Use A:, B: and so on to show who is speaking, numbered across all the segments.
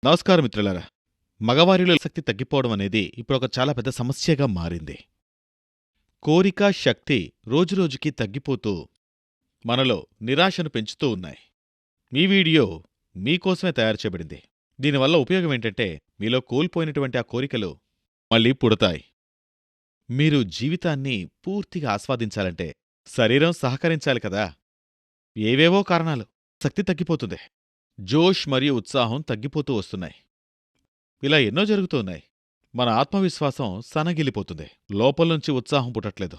A: నమస్కారం మిత్రులారా. మగవారిలో శక్తి తగ్గిపోవడం అనేది ఇప్పుడొక చాలా పెద్ద సమస్యగా మారింది. కోరిక, శక్తి రోజురోజుకీ తగ్గిపోతూ మనలో నిరాశను పెంచుతూ ఉన్నాయి. ఈ వీడియో మీకోసమే తయారు చేయబడింది. దీనివల్ల ఉపయోగమేంటంటే మీలో కోల్పోయినటువంటి ఆ కోరికలు మళ్ళీ పుడతాయి. మీరు జీవితాన్ని పూర్తిగా ఆస్వాదించాలంటే శరీరం సహకరించాలి కదా. ఏవేవో కారణాలు శక్తి తగ్గిపోతుంది. జోష్ మరియు ఉత్సాహం తగ్గిపోతూ వస్తున్నాయి. ఇలా ఎన్నో జరుగుతూ ఉన్నాయి. మన ఆత్మవిశ్వాసం సన్నగిల్లిపోతుంది. లోపల్నుంచి ఉత్సాహం పుట్టట్లేదు.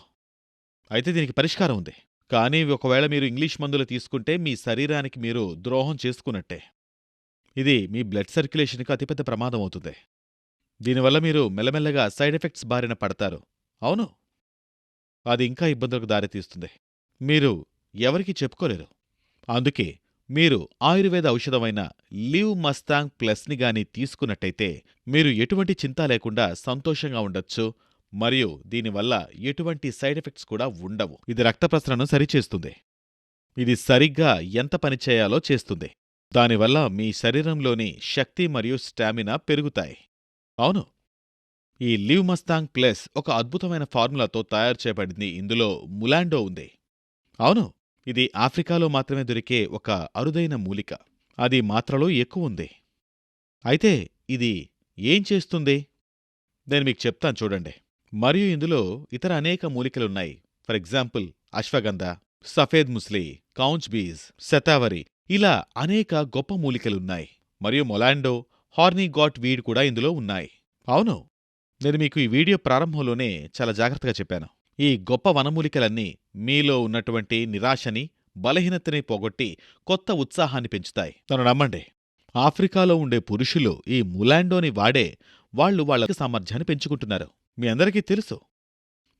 A: అయితే దీనికి పరిష్కారం ఉంది. కానీ ఒకవేళ మీరు ఇంగ్లీష్ మందులు తీసుకుంటే మీ శరీరానికి మీరు ద్రోహం చేసుకున్నట్టే. ఇది మీ బ్లడ్ సర్క్యులేషన్కి అతిపెద్ద ప్రమాదం అవుతుంది. దీనివల్ల మీరు మెల్లమెల్లగా సైడ్ ఎఫెక్ట్స్ బారిన పడతారు. అవును, అది ఇంకా ఇబ్బందులకు దారితీస్తుంది. మీరు ఎవరికీ చెప్పుకోలేరు. అందుకే మీరు ఆయుర్వేద ఔషధమైన లివ్ మస్తాంగ్ ప్లస్ని గాని తీసుకున్నట్టయితే మీరు ఎటువంటి చింత లేకుండా సంతోషంగా ఉండొచ్చు. మరియు దీనివల్ల ఎటువంటి సైడ్ ఎఫెక్ట్స్ కూడా ఉండవు. ఇది రక్త ప్రసరణను సరిచేస్తుంది. ఇది సరిగ్గా ఎంత పనిచేయాలో చేస్తుంది. దానివల్ల మీ శరీరంలోని శక్తి మరియు స్టామినా పెరుగుతాయి. అవును, ఈ లివ్ మస్తాంగ్ ప్లస్ ఒక అద్భుతమైన ఫార్ములాతో తయారు చేయబడింది. ఇందులో ములాండో ఉంది. అవును, ఇది ఆఫ్రికాలో మాత్రమే దొరికే ఒక అరుదైన మూలిక. అది మాత్రలో ఎక్కువుంది. అయితే ఇది ఏం చేస్తుంది? నేను మీకు చెప్తాను చూడండి. మరియు ఇందులో ఇతర అనేక మూలికలున్నాయి. ఫర్ ఎగ్జాంపుల్ అశ్వగంధ, సఫేద్ ముస్లి, కౌంచ్ బీజ్, శతావరి, ఇలా అనేక గొప్ప మూలికలున్నాయి. మరియు మొలాండో, హార్నీ గాట్ వీడ్ కూడా ఇందులో ఉన్నాయి. అవును, నేను మీకు ఈ వీడియో ప్రారంభంలోనే చాలా జాగ్రత్తగా చెప్పాను. ఈ గొప్ప వనమూలికలన్నీ మీలో ఉన్నటువంటి నిరాశని, బలహీనతని పోగొట్టి కొత్త ఉత్సాహాన్ని పెంచుతాయి. నన్ను నమ్మండి, ఆఫ్రికాలో ఉండే పురుషులు ఈ ములాండోని వాడే వాళ్ళ సామర్థ్యాన్ని పెంచుకుంటున్నారు. మీ అందరికీ తెలుసు,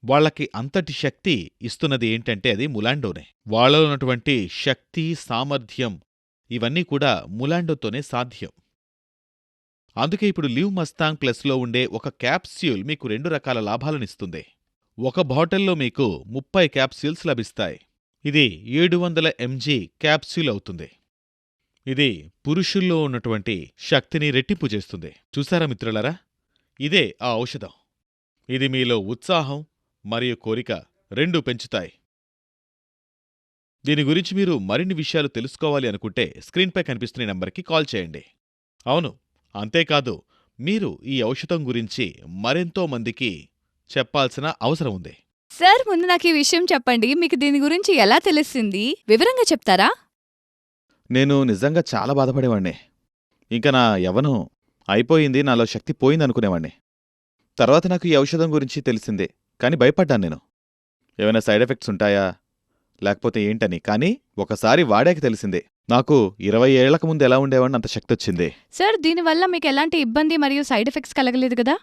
A: వాళ్లకి అంతటి శక్తి ఇస్తున్నది ఏంటంటే అది ములాండోనే. వాళ్ళలో ఉన్నటువంటి శక్తి, సామర్థ్యం ఇవన్నీ కూడా ములాండోతోనే సాధ్యం. అందుకే ఇప్పుడు లివ్ మస్తాంగ్ ప్లస్లో ఉండే ఒక క్యాప్స్యూల్ మీకు 2 రకాల లాభాలనిస్తుంది. ఒక బాటిల్లో మీకు 30 క్యాప్సూల్స్ లభిస్తాయి. ఇది 700 mg క్యాప్సూల్ అవుతుంది. ఇది పురుషుల్లో ఉన్నటువంటి శక్తిని రెట్టింపు చేస్తుంది. చూసారా మిత్రులారా, ఇదే ఆ ఔషధం. ఇది మీలో ఉత్సాహం మరియు కోరిక రెండూ పెంచుతాయి. దీని గురించి మీరు మరిన్ని విషయాలు తెలుసుకోవాలి అనుకుంటే స్క్రీన్పై కనిపిస్తున్న నంబర్కి కాల్ చేయండి. అవును, అంతేకాదు, మీరు ఈ ఔషధం గురించి మరెంతో మందికి చెప్పాల్సిన అవసరం ఉంది.
B: సార్, ముందు నాకు ఈ విషయం చెప్పండి. మీకు దీని గురించి ఎలా తెలిసింది? వివరంగా చెప్తారా?
A: నేను నిజంగా చాలా బాధపడేవాణ్ణి. ఇంక నా యవ్వనం అయిపోయింది, నాలో శక్తి పోయిందనుకునేవాణ్ణి. తర్వాత నాకు ఈ ఔషధం గురించి తెలిసిందే. కాని భయపడ్డాను నేను. ఏమైనా సైడ్ ఎఫెక్ట్స్ ఉంటాయా లేకపోతే ఏంటని. కానీ ఒకసారి వాడాక తెలిసిందే. నాకు 20 ఏళ్లకు ముందు ఎలా ఉండేవాడిని అంత శక్తి వచ్చింది.
B: సార్, దీనివల్ల మీకు ఎలాంటి ఇబ్బంది మరియు సైడ్ ఎఫెక్ట్స్ కలగలేదు కదా?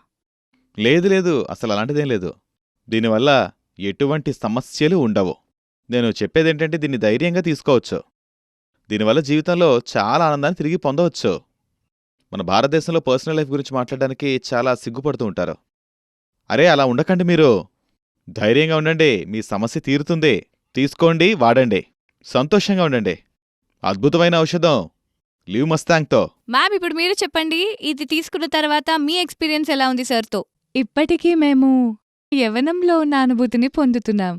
A: లేదు, అసలు అలాంటిదేం లేదు. దీనివల్ల ఎటువంటి సమస్యలు ఉండవు. నేను చెప్పేదేంటంటే దీన్ని ధైర్యంగా తీసుకోవచ్చు. దీనివల్ల జీవితంలో చాలా ఆనందాన్ని తిరిగి పొందవచ్చు. మన భారతదేశంలో పర్సనల్ లైఫ్ గురించి మాట్లాడడానికి చాలా సిగ్గుపడుతూ ఉంటారు. అరే, అలా ఉండకండి. మీరు ధైర్యంగా ఉండండి. మీ సమస్య తీరుతుంది. తీసుకోండి, వాడండి, సంతోషంగా ఉండండి. అద్భుతమైన ఔషధం లివ్ మస్తాంగ్తో.
B: మ్యామ్, ఇప్పుడు మీరు చెప్పండి, ఇది తీసుకున్న తర్వాత మీ ఎక్స్పీరియన్స్ ఎలా ఉంది సార్తో?
C: ఇప్పటికీ మేము యవ్వనంలో ఉన్న అనుభూతిని పొందుతున్నాం.